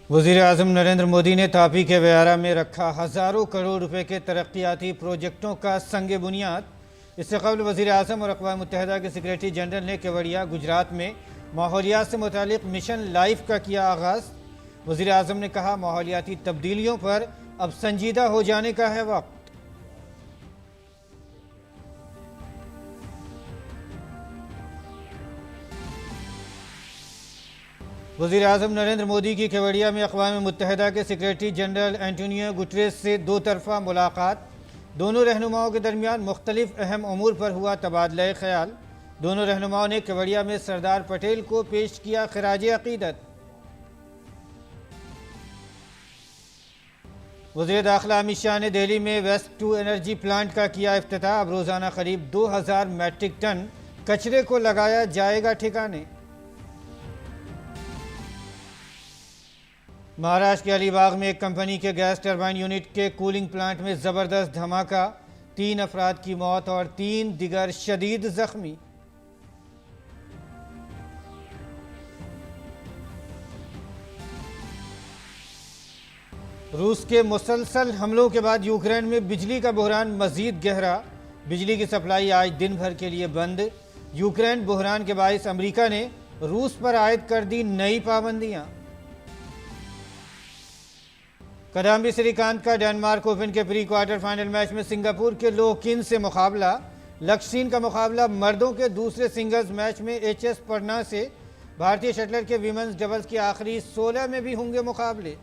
वज़ीर-ए-आज़म नरेंद्र मोदी ने तापी के व्यारा में रखा हज़ारों करोड़ रुपए के तरक्याती प्रोजेक्टों का संग बुनियाद। इससे कबल वज़ीर-ए-आज़म और अक़वाम मुत्तहिदा के सेक्रेटरी जनरल ने केवड़िया गुजरात में माहौलियात से मुतालिक मिशन लाइफ का किया आगाज़। वज़ीर-ए-आज़म ने कहा, माहौलियाती तब्दीलियों पर अब संजीदा हो जाने का है वक्त। वज़ीर-ए-आज़म नरेंद्र मोदी की केवड़िया में अक़वाम मुत्तहिदा के सेक्रेटरी जनरल एंटोनियो गुटेरेस से दो तरफ़ा मुलाकात। दोनों रहनुमाओं के दरमियान मुख्तलिफ अहम उमूर पर हुआ तबादला ख्याल। दोनों रहनुमाओं ने केवड़िया में सरदार पटेल को पेश किया खिराज अक़ीदत। वज़ीर दाखिला अमित शाह ने दिल्ली में वेस्ट टू एनर्जी प्लांट का किया इफ्तिताह। अब रोज़ाना करीब 2000 मैट्रिक टन कचरे को लगाया जाएगा ठिकाने। महाराष्ट्र के अलीबाग में एक कंपनी के गैस टरबाइन यूनिट के कूलिंग प्लांट में ज़बरदस्त धमाका। 3 अफराद की मौत और 3 दिगर शदीद जख्मी। रूस के मुसलसल हमलों के बाद यूक्रेन में बिजली का बहरान मजीद गहरा। बिजली की सप्लाई आज दिन भर के लिए बंद। यूक्रेन बहरान के बायस अमेरिका ने रूस पर आयद कर दी नई पाबंदियां। किदाम्बी श्रीकांत का डेनमार्क ओपन के प्री क्वार्टर फाइनल मैच में सिंगापुर के लो किन से मुकाबला। लक्ष्य सेन का मुकाबला मर्दों के दूसरे सिंगल्स मैच में एच.एस. प्रणय से। भारतीय शटलर के विमेंस डबल्स के आखिरी 16 में भी होंगे मुकाबले।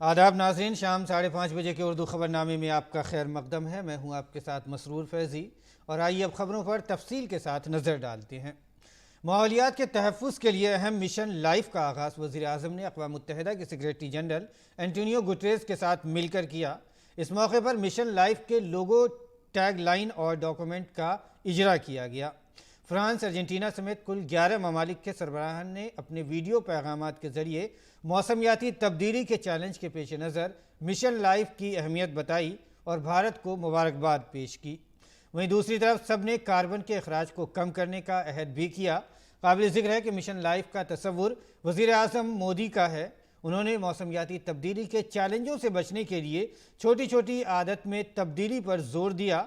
आदाब नाज़रीन, शाम 5:30 बजे के उर्दू खबरनामे में आपका खैर मकदम है। मैं हूं आपके साथ मसरूर फैज़ी और आइए अब खबरों पर तफसील के साथ नज़र डालते हैं। माहौलियात के तहफ़्फ़ुज़ के लिए अहम मिशन लाइफ का आगाज़ वज़ीर-ए-आज़म ने अक़वाम मुत्तहिदा के सेक्रेटरी जनरल एंटोनियो गुटेरेस के साथ मिलकर किया। इस मौके पर मिशन लाइफ के लोगो, टैग लाइन और डॉक्यूमेंट का इजरा किया गया। फ्रांस, अर्जेंटीना समेत कुल 11 ममालिक के सरबराहान ने अपने वीडियो पैगामात के ज़रिए मौसमियाती तब्दीली के चैलेंज के पेश नज़र मिशन लाइफ की अहमियत बताई और भारत को मुबारकबाद पेश की। वहीं दूसरी तरफ सब ने कार्बन के अखराज को कम करने का अहद भी किया। काबिल ज़िक्र है कि मिशन लाइफ का तसव्वुर वज़ीर-ए-आज़म मोदी का है। उन्होंने मौसमियाती तब्दीली के चैलेंजों से बचने के लिए छोटी छोटी आदत में तब्दीली पर जोर दिया।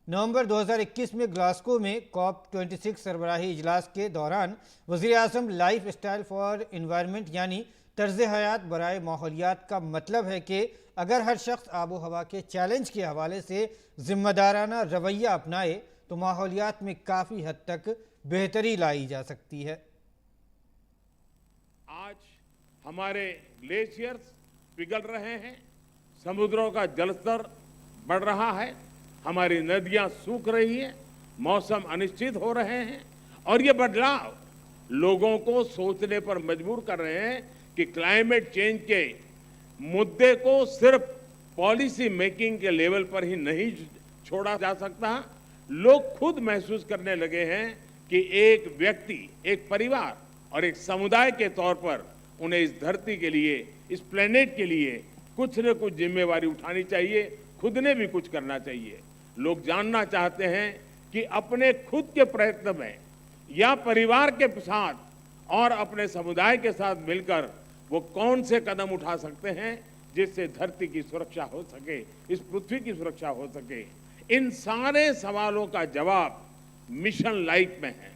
नवंबर 2021 में ग्लासगो में COP26 सरबराही इजलास के दौरान वज़ीर-ए-आज़म लाइफ स्टाइल फॉर इन्वायरमेंट यानी तर्ज़ हयात बराए माहौलियात का मतलब है कि अगर हर शख्स आबो हवा के चैलेंज के हवाले से ज़िम्मेदाराना रवैया अपनाए तो माहौलियात में काफ़ी हद तक बेहतरी लाई जा सकती है। आज हमारे ग्लेशियर्स पिघल रहे हैं, समुद्रों का जलस्तर बढ़ रहा है, हमारी नदियां सूख रही हैं, मौसम अनिश्चित हो रहे हैं और ये बदलाव लोगों को सोचने पर मजबूर कर रहे हैं कि क्लाइमेट चेंज के मुद्दे को सिर्फ पॉलिसी मेकिंग के लेवल पर ही नहीं छोड़ा जा सकता। लोग खुद महसूस करने लगे हैं कि एक व्यक्ति, एक परिवार और एक समुदाय के तौर पर उन्हें इस धरती के लिए, इस प्लेनेट के लिए कुछ न कुछ जिम्मेवारी उठानी चाहिए, खुद ने भी कुछ करना चाहिए। लोग जानना चाहते हैं कि अपने खुद के प्रयत्न में या परिवार के साथ और अपने समुदाय के साथ मिलकर वो कौन से कदम उठा सकते हैं जिससे धरती की सुरक्षा हो सके, इस पृथ्वी की सुरक्षा हो सके। इन सारे सवालों का जवाब मिशन लाइफ में है।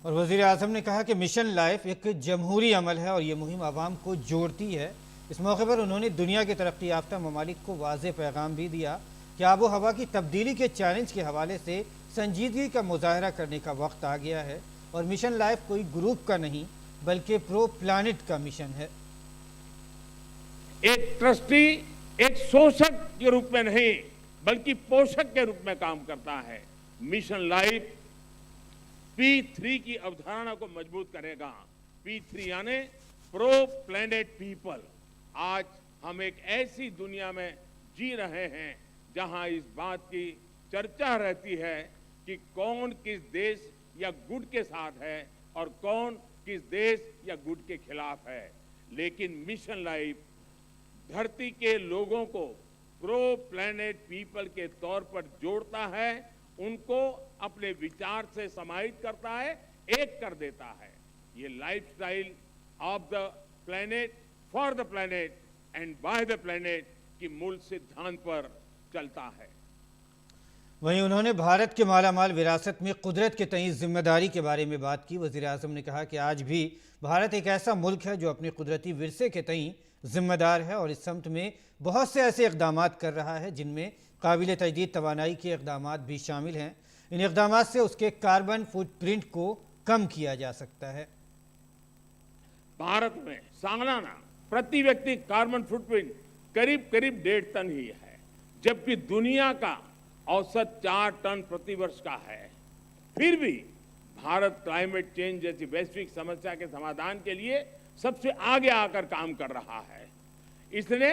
और वज़ीर-ए-आज़म ने कहा कि मिशन लाइफ एक जमहूरी अमल है और ये मुहिम आवाम को जोड़ती है। इस मौके पर उन्होंने दुनिया के तरक्की याफ्ता ममालिक को वाज़ेह पैगाम भी दिया कि आबो हवा की तब्दीली के चैलेंज के हवाले से संजीदगी का मुजाहरा करने का वक्त आ गया है और मिशन लाइफ कोई ग्रुप का नहीं बल्कि प्रो प्लानिट का मिशन है। एक ट्रस्टी एक शोषक के रूप में नहीं बल्कि पोषक के रूप में काम करता है। मिशन लाइफ P3 की अवधारणा को मजबूत करेगा। P3 यानी प्रो प्लेनेट पीपल। आज हम एक ऐसी दुनिया में जी रहे हैं जहां इस बात की चर्चा रहती है कि कौन किस देश या गुट के साथ है और कौन किस देश या गुट के खिलाफ है। लेकिन मिशन लाइफ धरती के लोगों को प्रो प्लैनेट पीपल के तौर पर जोड़ता है, उनको अपने विचार से समाहित करता है, एक कर देता है। ये lifestyle of the planet, for the planet and by the planet की मूल सिद्धांत पर चलता है। वहीं उन्होंने भारत के मालामाल विरासत में कुदरत के तईं जिम्मेदारी के बारे में बात की। वज़ीर आज़म ने कहा कि आज भी भारत एक ऐसा मुल्क है जो अपने कुदरती विरसे के तईं जिम्मेदार है और इस समत में बहुत से ऐसे इक़दामात कर रहा है जिनमें काबिल तजदीद तवानाई के इक़दामात भी शामिल हैं। इन इक़दामात से उसके कार्बन फुटप्रिंट को कम किया जा सकता है। भारत में सालाना प्रति व्यक्ति कार्बन फुटप्रिंट करीब करीब 1.5 टन ही है, जबकि दुनिया का औसत 4 टन प्रति वर्ष का है। फिर भी भारत क्लाइमेट चेंज जैसी वैश्विक समस्या के समाधान के लिए सबसे आगे आकर काम कर रहा है। इसने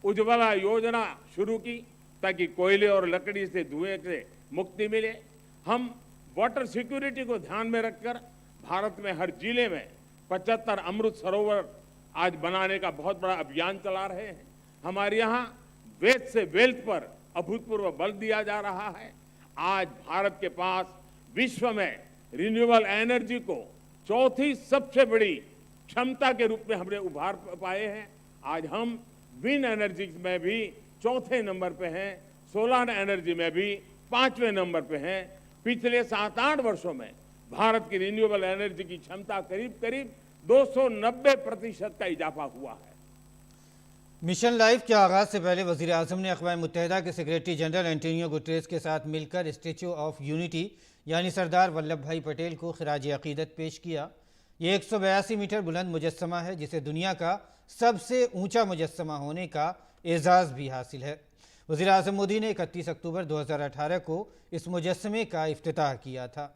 उज्ज्वला योजना शुरू की ताकि कोयले और लकड़ी से धुएं से मुक्ति मिले। हम वाटर सिक्योरिटी को ध्यान में रखकर भारत में हर जिले में 75 अमृत सरोवर आज बनाने का बहुत बड़ा अभियान चला रहे हैं। हमारे यहाँ वेस्ट से वेल्थ पर अभूतपूर्व बल दिया जा रहा है। आज भारत के पास विश्व में रिन्यूएबल एनर्जी को चौथी सबसे बड़ी क्षमता के रूप में हमने उभार पाए हैं। आज हम विंड एनर्जी में भी चौथे नंबर पे हैं, सोलर एनर्जी में भी 5वें नंबर पे हैं। पिछले 7-8 वर्षों में भारत की रिन्यूएबल एनर्जी की क्षमता करीब करीब 290% का इजाफा हुआ है। मिशन लाइफ के आगाज से पहले वज़ीर आज़म ने अक़वाम मुत्तहिदा के सेक्रेटरी जनरल एंटोनियो गुटेरेस के साथ मिलकर स्टैच्यू ऑफ यूनिटी यानी सरदार वल्लभ भाई पटेल को खिराज अक़ीदत पेश किया। ये 182 मीटर बुलंद मुजस्समा है जिसे दुनिया का सबसे ऊंचा मुजस्समा होने का एजाज़ भी हासिल है। वज़ीर आज़म मोदी ने 31 अक्टूबर 2018 को इस मुजस्समे का इफ्तिताह किया था।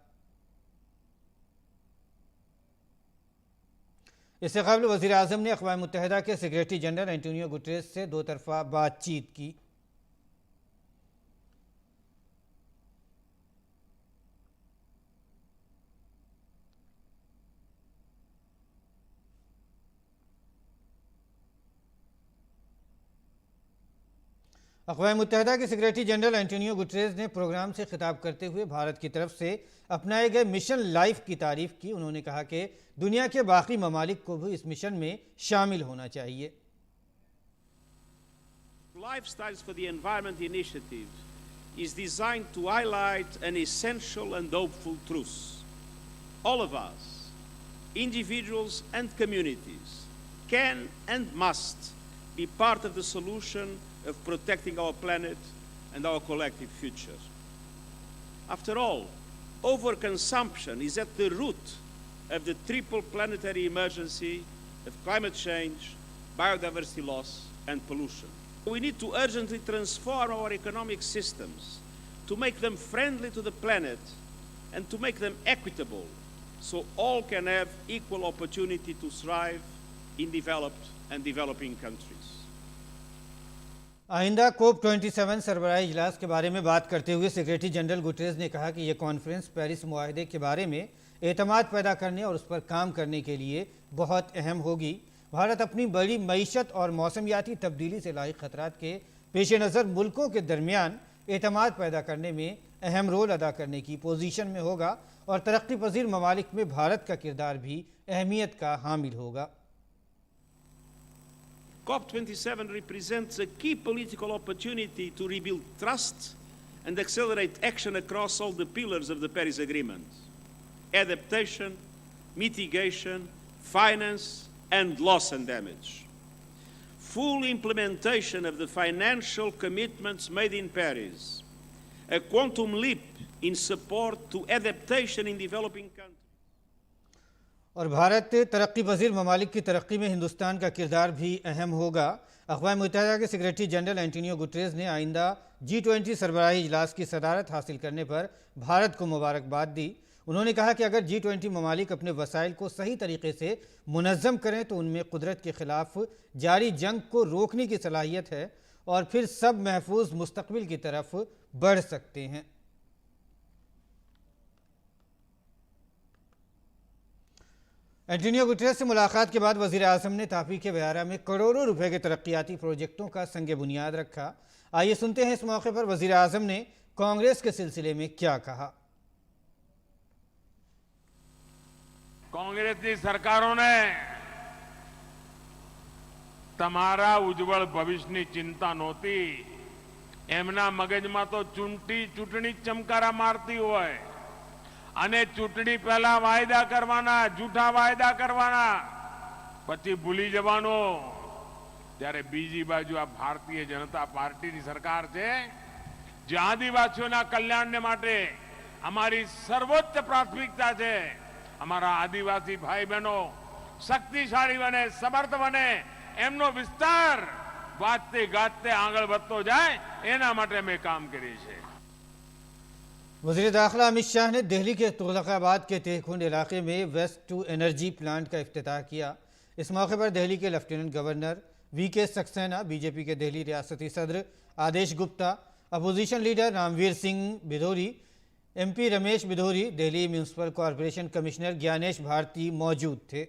इससे कबल वज़ीर आज़म ने अक़वाम मुत्तहिदा के सेक्रेटरी जनरल एंटोनियो गुटेरेस से 2 तरफ़ा बातचीत की। अक़वाम मुत्तहिदा के सेक्रेटरी जनरल एंटोनियो गुटेरेस ने प्रोग्राम से खिताब करते हुए भारत की तरफ से अपनाए गए मिशन लाइफ की तारीफ की। उन्होंने कहा कि दुनिया के बाकी ममालिक को भी इस मिशन में शामिल होना चाहिए। Lifestyles for the Environment Initiative is designed to highlight an essential and hopeful truth. All of us, individuals and communities, can and must be part of the solution of protecting our planet and our collective future. After all, overconsumption is at the root of the triple planetary emergency of climate change, biodiversity loss, and pollution. We need to urgently transform our economic systems to make them friendly to the planet and to make them equitable so all can have equal opportunity to thrive in developed and developing countries. आइंदा COP27 सरबराही इजलास के बारे में बात करते हुए secretary general Guterres ने कहा कि यह कॉन्फ्रेंस पेरिस मुआहदे के बारे में एतमाद पैदा करने और उस पर काम करने के लिए बहुत अहम होगी। भारत अपनी बड़ी मईशत और मौसमियाती तब्दीली से लाइक खतरात के पेश नज़र मुल्कों के दरमियान एतमाद पैदा करने में अहम रोल अदा करने की पोजीशन में होगा और तरक्की पजीर ममालिक में भारत का किरदार भी अहमियत का हामिल होगा। COP27 represents a key political opportunity to rebuild trust and accelerate action across all the pillars of the Paris Agreement: adaptation, mitigation, finance, and loss and damage. Full implementation of the financial commitments made in Paris, a quantum leap in support to adaptation in developing countries. और भारत तरक्की पजीर ममालिक की तरक्की में हिंदुस्तान का किरदार भी अहम होगा। अक़वाम मुत्तहिदा के सेक्रेटरी जनरल एंटोनियो गुटेरेस ने आइंदा G20 सरबराही इजलास की सदारत हासिल करने पर भारत को मुबारकबाद दी। उन्होंने कहा कि अगर G20 ममालिक अपने वसाइल को सही तरीके से मुनज़्ज़म करें तो उनमें कुदरत के ख़िलाफ़ जारी जंग को रोकने की सलाहियत है और फिर सब महफूज मुस्तक़बिल की तरफ बढ़ सकते हैं। एंटोनियो गुटेरेस से मुलाकात के बाद वज़ीर आज़म ने तापी के व्यारा में करोड़ों रुपए के तरक्याती प्रोजेक्टों का संग बुनियाद रखा। आइए सुनते हैं इस मौके पर वज़ीर आज़म ने कांग्रेस के सिलसिले में क्या कहा। कांग्रेस की सरकारों ने તમારા ઉજ્જવળ ભવિષ્યની ચિંતા નહોતી, એમના મગજમાં તો ચૂંટણી ચમકારા મારતી હોય અને ચૂંટણી પહેલા વાયદા કરવાના, જૂઠા વાયદા કરવાના, પછી ભૂલી જવાનો। ત્યારે બીજી બાજુ આ ભારતીય જનતા પાર્ટીની સરકાર છે જે આદિવાસીઓના કલ્યાણને માટે અમારી સર્વોચ્ચ પ્રાથમિકતા છે। અમારા આદિવાસી ભાઈ બહેનો શક્તિશાળી બને, સમર્થ બને, એમનો વિસ્તાર વાજતે ગાજતે આગળ વધતો જાય એના માટે મેં કામ કર્યું છે। वज़ीर दाखिला अमित शाह ने दिल्ली के तुगलकाबाद के तेहकुंड इलाके में वेस्ट टू एनर्जी प्लांट का इफ्तिताह किया। इस मौके पर दिल्ली के lieutenant governor VK Saxena, BJP के दिल्ली रियासती सदर Adesh Gupta, opposition leader Ramvir Singh Bidhuri, MP Ramesh Bidhuri, Delhi municipal corporation commissioner Gyanesh Bharti मौजूद थे।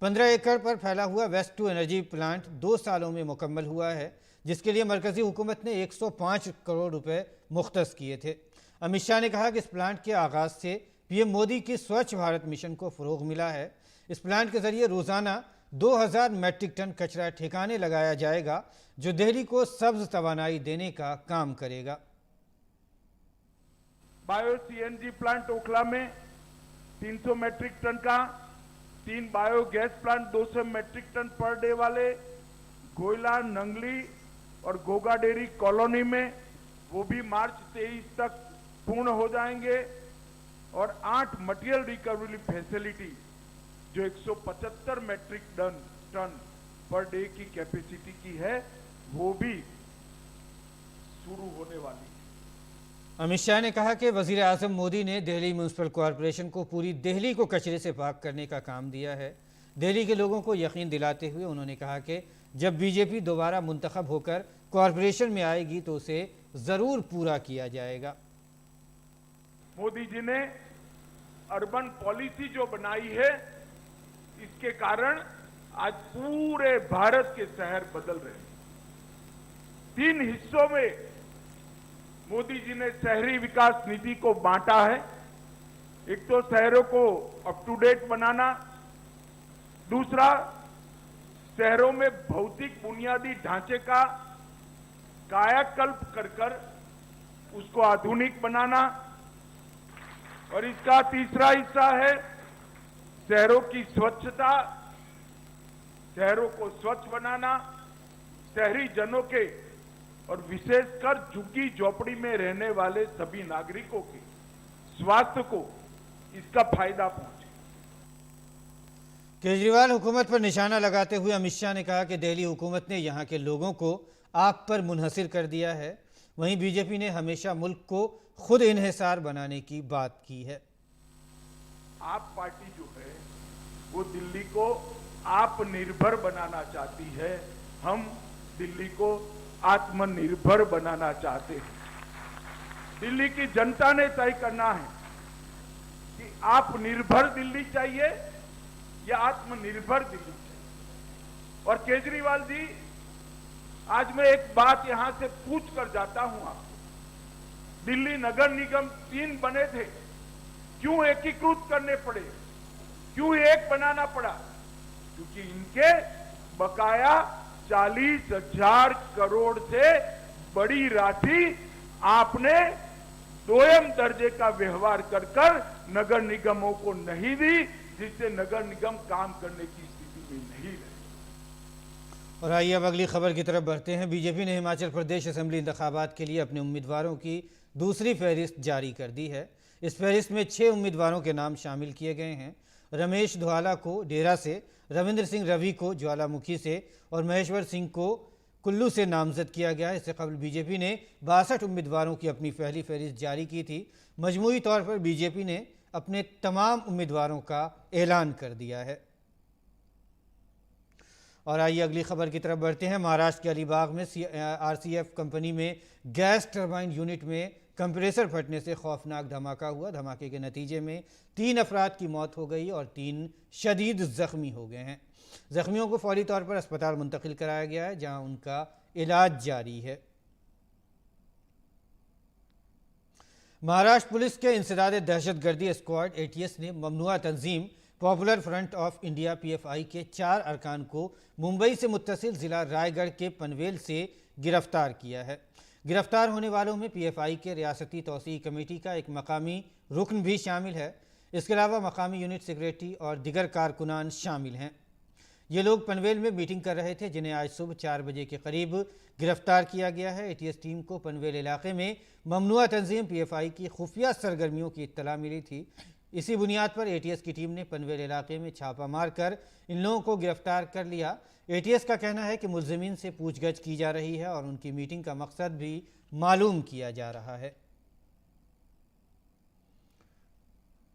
15 एकड़ पर फैला हुआ वेस्ट टू एनर्जी प्लांट 2 सालों में मुकम्मल हुआ है, जिसके लिए मरकजी हुकूमत ने 105 करोड़ रुपए मुख्तस किए थे। अमित शाह ने कहा कि इस प्लांट के आगाज़ से PM मोदी की स्वच्छ भारत मिशन को फ़रोग़ मिला है। इस प्लांट के ज़रिए रोज़ाना 2000 मैट्रिक टन कचरा ठिकाने लगाया जाएगा, जो दिल्ली को सब्ज़ तवानाई देने का काम करेगा। बायो CNG प्लांट ओखला में 300 मैट्रिक टन का, 3 biogas plant 200 metric ton per day वाले, गोयला, नंगली और गोगा डेरी कॉलोनी में वो भी मार्च 23 तक पूर्ण हो जाएंगे। और 8 मटेरियल रिकवरी फैसिलिटी जो 175 मैट्रिक टन पर डे की कैपेसिटी की है, वो भी शुरू होने वाली है। अमित शाह ने कहा कि वज़ीर आज़म मोदी ने दिल्ली म्यूनसिपल कॉरपोरेशन को पूरी दिल्ली को कचरे से पाक करने का काम दिया है। दिल्ली के लोगों को यकीन दिलाते हुए उन्होंने कहा कि जब बीजेपी दोबारा मुंतखब होकर कॉरपोरेशन में आएगी तो उसे ज़रूर पूरा किया जाएगा। मोदी जी ने अर्बन पॉलिसी जो बनाई है, इसके कारण आज पूरे भारत के शहर बदल रहे हैं। 3 हिस्सों में मोदी जी ने शहरी विकास नीति को बांटा है। एक तो शहरों को अप टू डेट बनाना, दूसरा शहरों में भौतिक बुनियादी ढांचे का कायाकल्प कर उसको आधुनिक बनाना, और इसका तीसरा हिस्सा है शहरों की स्वच्छता, शहरों को स्वच्छ बनाना, शहरी जनों के और विशेषकर झुग्गी झोपड़ी में रहने वाले सभी नागरिकों के स्वास्थ्य को इसका फायदा पहुंचे। केजरीवाल हुकूमत पर निशाना लगाते हुए अमित शाह ने कहा कि दिल्ली हुकूमत ने यहाँ के लोगों को आप पर मुनहसिर कर दिया है। वहीं बीजेपी ने हमेशा मुल्क को खुद इन्हिसार बनाने की बात की है। आप पार्टी जो है वो दिल्ली को आत्मनिर्भर बनाना चाहती है, हम दिल्ली को आत्मनिर्भर बनाना चाहते हैं। दिल्ली की जनता ने तय करना है कि आत्मनिर्भर दिल्ली चाहिए या आत्मनिर्भर दिल्ली चाहिए। और केजरीवाल जी, आज मैं एक बात यहां से पूछ कर जाता हूं आपको, दिल्ली नगर निगम 3 बने थे, क्यों एकीकृत करने पड़े, क्यों एक बनाना पड़ा? क्योंकि इनके बकाया 40,000 करोड़ से बड़ी राशि आपने दोयम दर्जे का व्यवहार कर नगर निगमों को नहीं दी, जिससे नगर निगम काम करने की स्थिति में नहीं रहे। और आइए अब अगली खबर की तरफ बढ़ते हैं। बीजेपी ने हिमाचल प्रदेश असेंबली इंतखाबात के लिए अपने उम्मीदवारों की दूसरी फहरिस्त जारी कर दी है। इस फहरिस्त में 6 उम्मीदवारों के नाम शामिल किए गए हैं। रमेश धवाला को डेरा से, रविंद्र सिंह रवि को ज्वालामुखी से और महेश्वर सिंह को कुल्लू से नामजद किया गया है। इससे कबल बीजेपी ने 62 उम्मीदवारों की अपनी पहली फहरिस्त जारी की थी। मजमूई तौर पर बीजेपी ने अपने तमाम उम्मीदवारों का ऐलान कर दिया है। और आइए अगली खबर की तरफ बढ़ते हैं। महाराष्ट्र के अलीबाग में RCF कंपनी में गैस टरबाइन यूनिट में कंप्रेसर फटने से खौफनाक धमाका हुआ। धमाके के नतीजे में 3 अफराद की मौत हो गई और 3 शदीद ज़ख्मी हो गए हैं। ज़ख्मियों को फौरी तौर पर अस्पताल मुंतकिल कराया गया है, जहां उनका इलाज जारी है। महाराष्ट्र पुलिस के इंसदाद दहशतगर्दी स्क्वाड ATS ने ममनुआ तंजीम popular front of India PFI के 4 अरकान को मुंबई से मुत्तसिल ज़िला रायगढ़ के पनवेल से गिरफ्तार किया है। गिरफ्तार होने वालों में PFI के रियासती तौसीई कमेटी का एक मकामी रुकन भी शामिल है। इसके अलावा मकामी यूनिट सेक्रेटरी और दिगर कारकुनान शामिल हैं। ये लोग पनवेल में मीटिंग कर रहे थे, जिन्हें आज सुबह 4 बजे के करीब गिरफ्तार किया गया है। ATS टीम को पनवेल इलाके में ममनुआ तंजीम PFI की खुफिया सरगर्मियों की इत्तला मिली थी। इसी बुनियाद पर ATS की टीम ने पनवेल इलाके में छापा मारकर इन लोगों को गिरफ्तार कर लिया। ATS का कहना है कि मुलजिमीन से पूछगछ की जा रही है और उनकी मीटिंग का मकसद भी मालूम किया जा रहा है।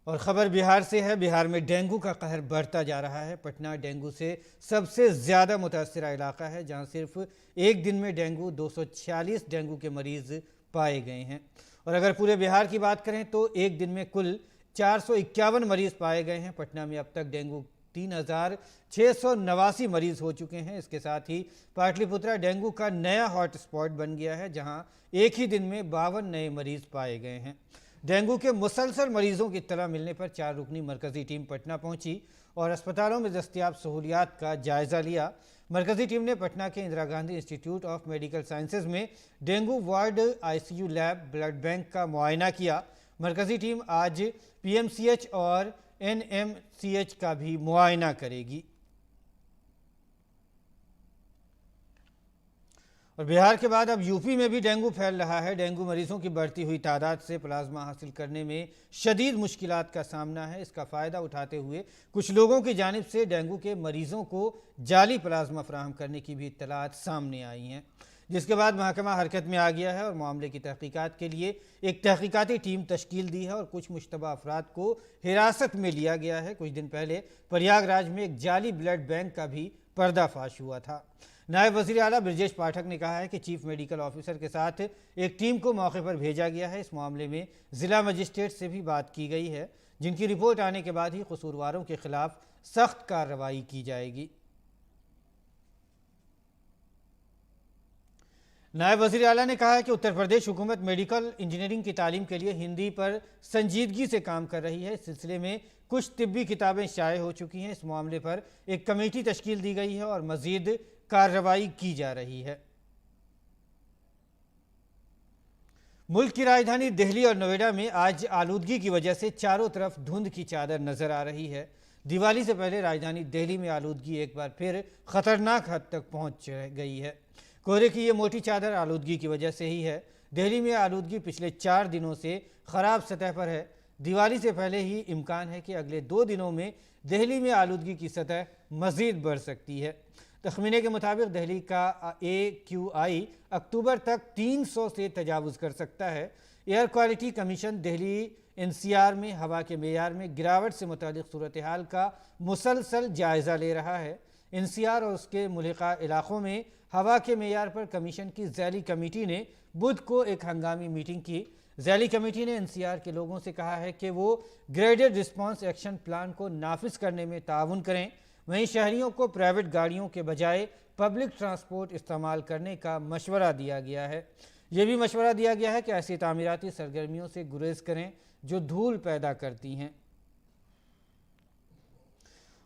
और ख़बर बिहार से है। बिहार में डेंगू का कहर बढ़ता जा रहा है। पटना डेंगू से सबसे ज़्यादा मुतासरा इलाका है, जहां सिर्फ एक दिन में डेंगू 246 डेंगू के मरीज़ पाए गए हैं। और अगर पूरे बिहार की बात करें तो एक दिन में कुल 451 मरीज़ पाए गए हैं। पटना में अब तक डेंगू 3689 मरीज़ हो चुके हैं। इसके साथ ही पाटलिपुत्रा डेंगू का नया हॉटस्पॉट बन गया है, जहां एक ही दिन में 52 नए मरीज़ पाए गए हैं। डेंगू के मुसलसल मरीजों की इत्तला मिलने पर 4 रुकनी मरकज़ी टीम पटना पहुंची और अस्पतालों में दस्तयाब सहूलियात का जायज़ा लिया। मरकज़ी टीम ने पटना के Indira Gandhi institute of medical sciences में dengue ward, ICU lab, blood bank का मुआयना किया। मरकज़ी टीम आज PMCH और NMCH का भी मुआयना करेगी। और बिहार के बाद अब यूपी में भी डेंगू फैल रहा है। डेंगू मरीजों की बढ़ती हुई तादाद से प्लाज्मा हासिल करने में शदीद मुश्किलात का सामना है। इसका फ़ायदा उठाते हुए कुछ लोगों की जानिब से डेंगू के मरीजों को जाली प्लाज्मा फराहम करने की भी इत्तलात सामने आई हैं, जिसके बाद महकमा हरकत में आ गया है और मामले की तहकीकात के लिए एक तहकीकाती टीम तश्कील दी है और कुछ मुश्तबा अफराद को हिरासत में लिया गया है। कुछ दिन पहले प्रयागराज में एक जाली ब्लड बैंक का भी पर्दाफाश हुआ था। नायब वज़ीर आला ब्रजेश पाठक ने कहा है कि चीफ मेडिकल ऑफिसर के साथ एक टीम को मौके पर भेजा गया है। इस मामले में ज़िला मजिस्ट्रेट से भी बात की गई है, जिनकी रिपोर्ट आने के बाद ही कसूरवारों के खिलाफ सख्त कार्रवाई की जाएगी। नायब वज़ीर आला ने कहा है कि उत्तर प्रदेश हुकूमत मेडिकल इंजीनियरिंग की तालीम के लिए हिंदी पर संजीदगी से काम कर रही है। इस सिलसिले में कुछ तिब्बी किताबें शाये हो चुकी हैं। इस मामले पर एक कमेटी तश्कील दी गई है और मज़ीद कार्रवाई की जा रही है। मुल्क की राजधानी दिल्ली और नोएडा में आज आलूदगी की वजह से चारों तरफ धुंध की चादर नजर आ रही है। दिवाली से पहले राजधानी दिल्ली में आलूदगी एक बार फिर खतरनाक हद तक पहुंच गई है। कोहरे की ये मोटी चादर आलूदगी की वजह से ही है। दिल्ली में आलूदगी पिछले 4 दिनों से ख़राब सतह पर है। दिवाली से पहले ही इम्कान है कि अगले 2 दिनों में दिल्ली में आलूदगी की सतह मज़ीद बढ़ सकती है। तखमीने के मुताबिक दिल्ली का AQI अक्टूबर तक 300 से तजावुज़ कर सकता है। Air quality commission Delhi NCR में हवा के मेयार में गिरावट से मुतालिक सूरत हाल का मुसलसल जायज़ा ले रहा है। NCR और उसके मुल्हिका इलाक़ों में हवा के मेयार पर कमीशन की ज़ैली कमेटी ने बुध को एक हंगामी मीटिंग की। ज़ैली कमेटी ने NCR के लोगों से कहा है कि वो ग्रेडेड रिस्पॉन्स एक्शन प्लान को नाफिज करने में ताउन करें। वहीं शहरियों को प्राइवेट गाड़ियों के बजाय पब्लिक ट्रांसपोर्ट इस्तेमाल करने का मशवरा दिया गया है। ये भी मशवरा दिया गया है कि ऐसी तामीराती सरगर्मियों से गुरेज करें जो धूल पैदा करती हैं।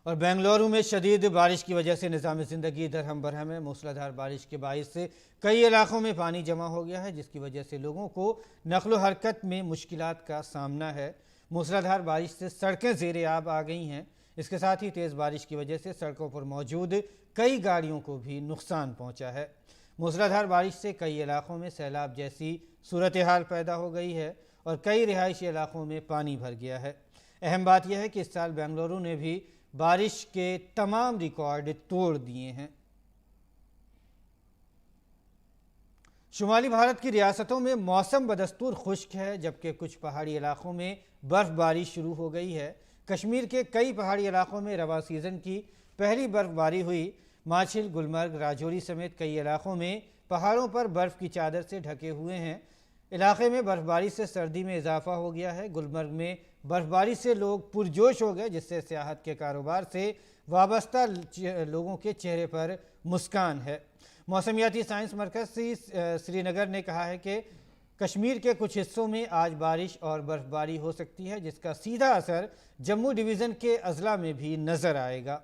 और बेंगलुरु में शदीद बारिश की वजह से निज़ाम ज़िंदगी दरहम बरहम है। मूसलाधार बारिश के बाइस से कई इलाकों में पानी जमा हो गया है, जिसकी वजह से लोगों को नक़्ल हरकत में मुश्किलात का सामना है। मूसलाधार बारिश से सड़कें ज़ेर आब आ गई हैं। इसके साथ ही तेज़ बारिश की वजह से सड़कों पर मौजूद कई गाड़ियों को भी नुकसान पहुँचा है। मूसलाधार बारिश से कई इलाकों में सैलाब जैसी सूरत हाल पैदा हो गई है और कई रिहायशी इलाकों में पानी भर गया है। अहम बात यह है कि इस साल बेंगलुरु ने भी बारिश के तमाम रिकॉर्ड तोड़ दिए हैं। शुमाली भारत की रियासतों में मौसम बदस्तूर खुश्क है, जबकि कुछ पहाड़ी इलाकों में बर्फ़बारी शुरू हो गई है। कश्मीर के कई पहाड़ी इलाकों में रवा सीज़न की पहली बर्फ़बारी हुई। माछिल, गुलमर्ग, राजौरी समेत कई इलाकों में पहाड़ों पर बर्फ़ की चादर से ढके हुए हैं। इलाके में बर्फबारी से सर्दी में इजाफा हो गया है। गुलमर्ग में बर्फबारी से लोग पुरजोश हो गए, जिससे सियाहत के कारोबार से वाबस्ता लोगों के चेहरे पर मुस्कान है। मौसमियाती साइंस मरकज़ श्रीनगर ने कहा है कि कश्मीर के कुछ हिस्सों में आज बारिश और बर्फबारी हो सकती है, जिसका सीधा असर जम्मू डिवीज़न के अजला में भी नज़र आएगा।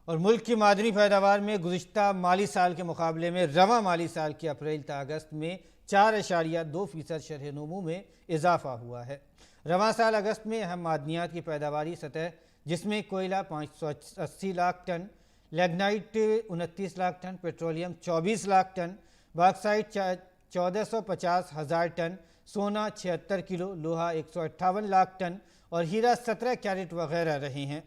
और मुल्क की मादनी पैदावार में गुज़िश्ता माली साल के मुकाबले में रवां माली साल के अप्रैल ta अगस्त में 4.2% शरह नमू में इजाफा हुआ है। रवां साल अगस्त में अहम मादनियात की पैदावारी सतह, जिसमें कोयला 580 lakh ton, lignite 29 lakh ton, petroleum 24 lakh ton, bauxite 1450,000 ton, सोना 76 किलो, लोहा 158 लाख टन और हीरा 17 कैरेट वगैरह रहे हैं।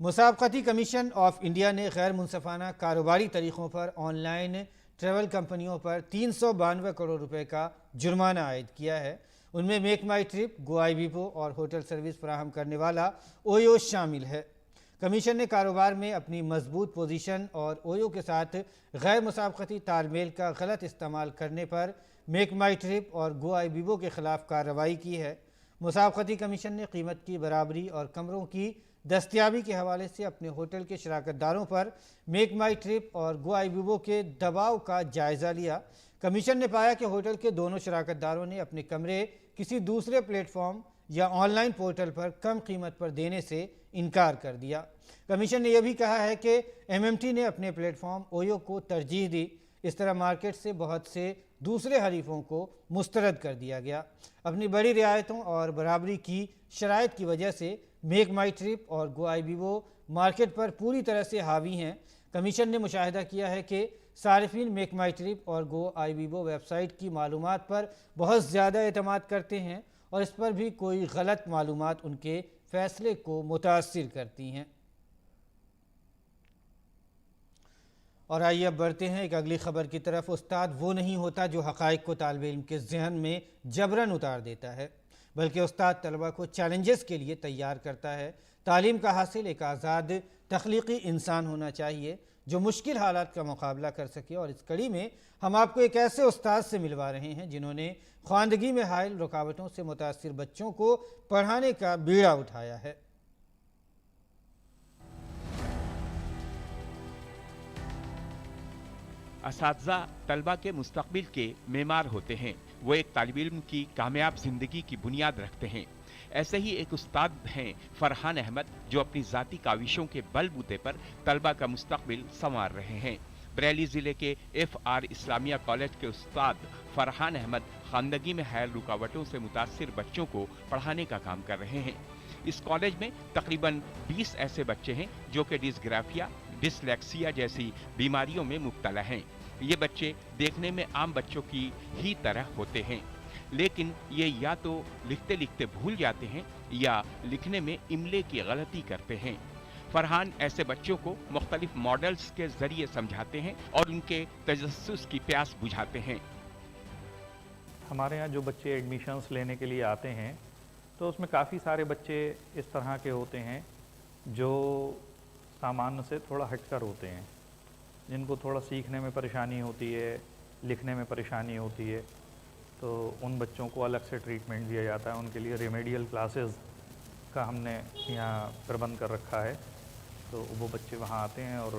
मुसाबकती कमीशन ऑफ इंडिया ने गैर मुनसफाना कारोबारी तरीक़ों पर ऑनलाइन ट्रैवल कंपनियों पर 392 करोड़ रुपए का जुर्माना आयद किया है। उनमें मेक माई ट्रिप, गोआईबीबो और होटल सर्विस फराहम करने वाला ओयो शामिल है। कमीशन ने कारोबार में अपनी मजबूत पोजीशन और ओयो के साथ गैर मुसाबकती तालमेल का गलत इस्तेमाल करने पर मेक माई ट्रिप और गोआईबीबो के खिलाफ कार्रवाई की है। मुसाबकती कमीशन ने कीमत की बराबरी और कमरों की दस्तियाबी के हवाले से अपने होटल के शराकतदारों पर मेक माई ट्रिप और गोआईबीबो के दबाव का जायज़ा लिया। कमीशन ने पाया कि होटल के दोनों शराकतदारों ने अपने कमरे किसी दूसरे प्लेटफॉर्म या ऑनलाइन पोर्टल पर कम कीमत पर देने से इनकार कर दिया। कमीशन ने यह भी कहा है कि एमएमटी ने अपने प्लेटफॉर्म ओयो को तरजीह दी। इस तरह मार्केट से बहुत से दूसरे हरीफों को मुस्तरद कर दिया गया। अपनी बड़ी रियायतों और बराबरी की शराइत की वजह से मेक माई ट्रिप और गोआईबीबो मार्केट पर पूरी तरह से हावी हैं। कमीशन ने मुशाहिदा किया है कि सारिफिन मेक माई ट्रिप और गोआईबीबो वेबसाइट की मालूमात पर बहुत ज़्यादा एतमाद करते हैं और इस पर भी कोई गलत मालूमात उनके फ़ैसले को मुतासिर करती हैं। और आइए अब बढ़ते हैं एक अगली खबर की तरफ। उस्ताद वो नहीं होता जो हक़ाइक़ को तालिब इल्म के जहन में जबरन उतार देता है, बल्कि उस्ताद तलबा को चैलेंजेस के लिए तैयार करता है। तालीम का हासिल एक आज़ाद तख्लीकी इंसान होना चाहिए जो मुश्किल हालात का मुकाबला कर सके। और इस कड़ी में हम आपको एक ऐसे उस्ताद से मिलवा रहे हैं जिन्होंने ख्वानदगी में हायल रुकावटों से मुतासिर बच्चों को पढ़ाने का बीड़ा उठाया है। असातिज़ा तलबा के मुस्तक़बिल के मेमार होते हैं। वो एक तालिब इल्म की कामयाब ज़िंदगी की बुनियाद रखते हैं। ऐसे ही एक उस्ताद हैं फरहान अहमद, जो अपनी ज़ाती काविशों के बलबूते पर तलबा का मुस्तक़बिल संवार रहे हैं। बरेली ज़िले के FR इस्लामिया कॉलेज के उस्ताद फरहान अहमद ख़ानदगी में हायल रुकावटों से मुतासिर बच्चों को पढ़ाने का काम कर रहे हैं। इस कॉलेज में तकरीबन 20 ऐसे बच्चे हैं जो कि डिस्ग्राफिया, डिसलेक्सिया जैसी बीमारियों में मुब्तला हैं। ये बच्चे देखने में आम बच्चों की ही तरह होते हैं, लेकिन ये या तो लिखते लिखते भूल जाते हैं या लिखने में इमले की गलती करते हैं। फरहान ऐसे बच्चों को मुख्तलिफ मॉडल्स के जरिए समझाते हैं और उनके तजस्सुस की प्यास बुझाते हैं। हमारे यहाँ जो बच्चे एडमिशन्स लेने के लिए आते हैं तो उसमें काफ़ी सारे बच्चे इस तरह के होते हैं जो सामान्य से थोड़ा हटकर होते हैं, जिनको थोड़ा सीखने में परेशानी होती है, लिखने में परेशानी होती है। तो उन बच्चों को अलग से ट्रीटमेंट दिया जाता है। उनके लिए रेमेडियल क्लासेस का हमने यहाँ प्रबंध कर रखा है, तो वो बच्चे वहाँ आते हैं और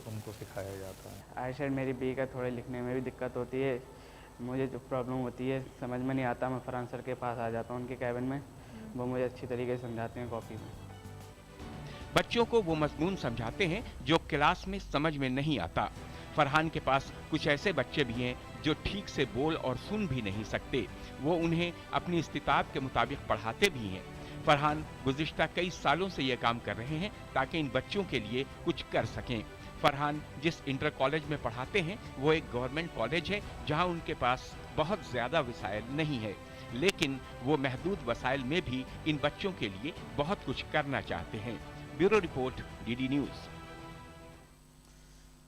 उनको सिखाया जाता है। आयशर मेरी बी का थोड़े लिखने में भी दिक्कत होती है। मुझे जो प्रॉब्लम होती है समझ में नहीं आता, मैं फरहान सर के पास आ जाता हूँ उनके कैबिन में, वो मुझे अच्छी तरीके से समझाते हैं कॉपी में। बच्चों को वो मजमून समझाते हैं जो क्लास में समझ में नहीं आता। फरहान के पास कुछ ऐसे बच्चे भी हैं जो ठीक से बोल और सुन भी नहीं सकते। वो उन्हें अपनी इस्तिताअत के मुताबिक पढ़ाते भी हैं। फरहान गुज़िश्ता कई सालों से ये काम कर रहे हैं ताकि इन बच्चों के लिए कुछ कर सकें। फरहान जिस इंटर कॉलेज में पढ़ाते हैं वो एक गवर्नमेंट कॉलेज है जहां उनके पास बहुत ज़्यादा वसाइल नहीं है, लेकिन वो महदूद वसाइल में भी इन बच्चों के लिए बहुत कुछ करना चाहते हैं। Bureau report, DD news.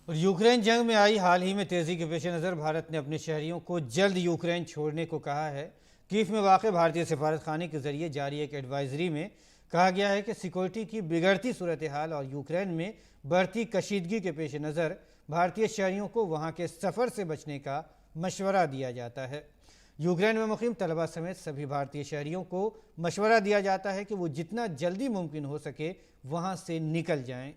और यूक्रेन जंग में आई हाल ही में तेज़ी के पेश नज़र भारत ने अपने शहरियों को जल्द यूक्रेन छोड़ने को कहा है। कीव में वाक़ भारतीय सफारतखाने के ज़रिए जारी एक एडवाइजरी में कहा गया है कि सिक्योरिटी की बिगड़ती सूरत हाल और यूक्रेन में बढ़ती कशीदगी के पेश नज़र भारतीय शहरियों को वहाँ के सफ़र से बचने का मशवरा दिया जाता है। यूक्रेन में मुकीम तलबा समेत सभी भारतीय शहरियों को मशवरा दिया जाता है कि वो जितना जल्दी मुमकिन हो सके वहाँ से निकल जाएं।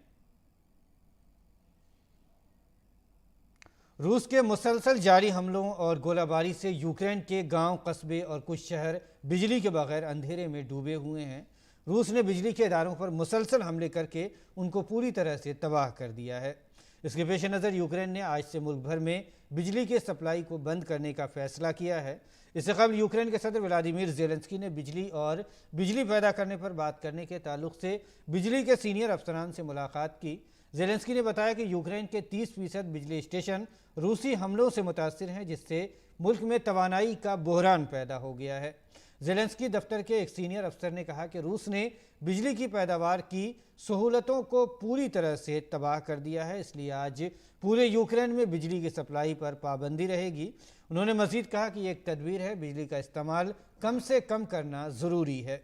रूस के मुसलसल जारी हमलों और गोलाबारी से यूक्रेन के गांव, कस्बे और कुछ शहर बिजली के बगैर अंधेरे में डूबे हुए हैं। रूस ने बिजली के इदारों पर मुसलसल हमले करके उनको पूरी तरह से तबाह कर दिया है। इसके पेश नज़र यूक्रेन ने आज से मुल्क भर में बिजली के सप्लाई को बंद करने का फैसला किया है। इससे कबल यूक्रेन के सदर व्लादिमीर ज़ेलेंस्की ने बिजली पैदा करने पर बात करने के ताल्लुक से बिजली के सीनियर अफसरान से मुलाकात की। ज़ेलेंस्की ने बताया कि यूक्रेन के 30% बिजली स्टेशन रूसी हमलों से मुतासिर हैं, जिससे मुल्क में तवानाई का बहरान पैदा हो गया है। ज़ेलेंस्की दफ्तर के एक सीनियर अफसर ने कहा कि रूस ने बिजली की पैदावार की सहूलतों को पूरी तरह से तबाह कर दिया है, इसलिए आज पूरे यूक्रेन में बिजली की सप्लाई पर पाबंदी रहेगी। उन्होंने मज़ीद कहा कि ये एक तदबीर है, बिजली का इस्तेमाल कम से कम करना ज़रूरी है।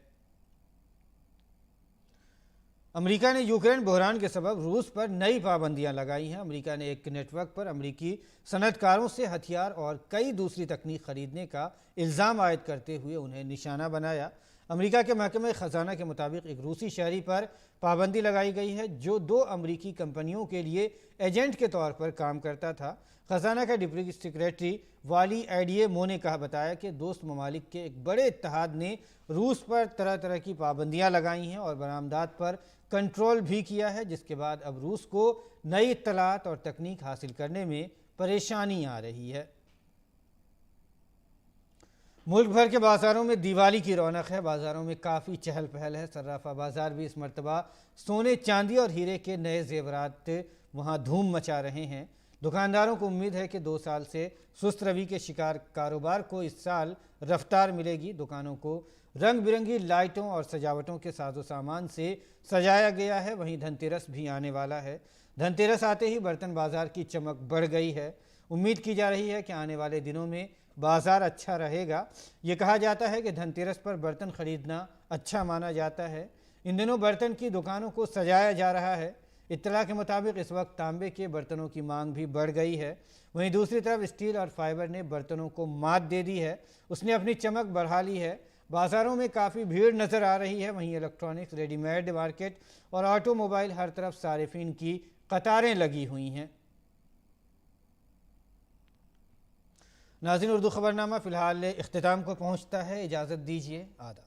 अमेरिका ने यूक्रेन बहरान के सबब रूस पर नई पाबंदियां लगाई हैं। अमेरिका ने एक नेटवर्क पर अमेरिकी सनतकारों से हथियार और कई दूसरी तकनीक खरीदने का इल्ज़ाम आयद करते हुए उन्हें निशाना बनाया। अमेरिका के महकमे ख़जाना के मुताबिक एक रूसी शहरी पर पाबंदी लगाई गई है जो 2 अमेरिकी कंपनियों के लिए एजेंट के तौर पर काम करता था। ख़जाना का डिप्टी सेक्रेटरी वाली एडिएमो ने बताया कि दोस्त ममालिक के एक बड़े इत्तेहाद ने रूस पर तरह तरह की पाबंदियां लगाई हैं और बरामदात पर कंट्रोल भी किया है, जिसके बाद अब रूस को नई इत्तलात और तकनीक हासिल करने में परेशानी आ रही है। मुल्क भर के बाज़ारों में दिवाली की रौनक है। बाज़ारों में काफ़ी चहल पहल है। सर्राफा बाज़ार भी इस मरतबा सोने, चांदी और हीरे के नए जेवरात वहाँ धूम मचा रहे हैं। दुकानदारों को उम्मीद है कि 2 साल से सुस्त रवि के शिकार कारोबार को इस साल रफ्तार मिलेगी। दुकानों को रंग बिरंगी लाइटों और सजावटों के साजो सामान से सजाया गया है। वहीं धनतेरस भी आने वाला है। धनतेरस आते ही बर्तन बाज़ार की चमक बढ़ गई है। उम्मीद की जा रही है कि आने वाले दिनों में बाज़ार अच्छा रहेगा। ये कहा जाता है कि धनतेरस पर बर्तन ख़रीदना अच्छा माना जाता है। इन दिनों बर्तन की दुकानों को सजाया जा रहा है। इत्तला के मुताबिक इस वक्त तांबे के बर्तनों की मांग भी बढ़ गई है। वहीं दूसरी तरफ स्टील और फाइबर ने बर्तनों को मात दे दी है, उसने अपनी चमक बढ़ा ली है। बाज़ारों में काफ़ी भीड़ नज़र आ रही है। वहीं इलेक्ट्रॉनिक्स, रेडीमेड मार्केट और ऑटोमोबाइल, हर तरफ सारिफीन की कतारें लगी हुई हैं। नाज़रीन, उर्दू खबरनामा फ़िलहाल इख्तिताम को पहुँचता है। इजाज़त दीजिए, आदाब।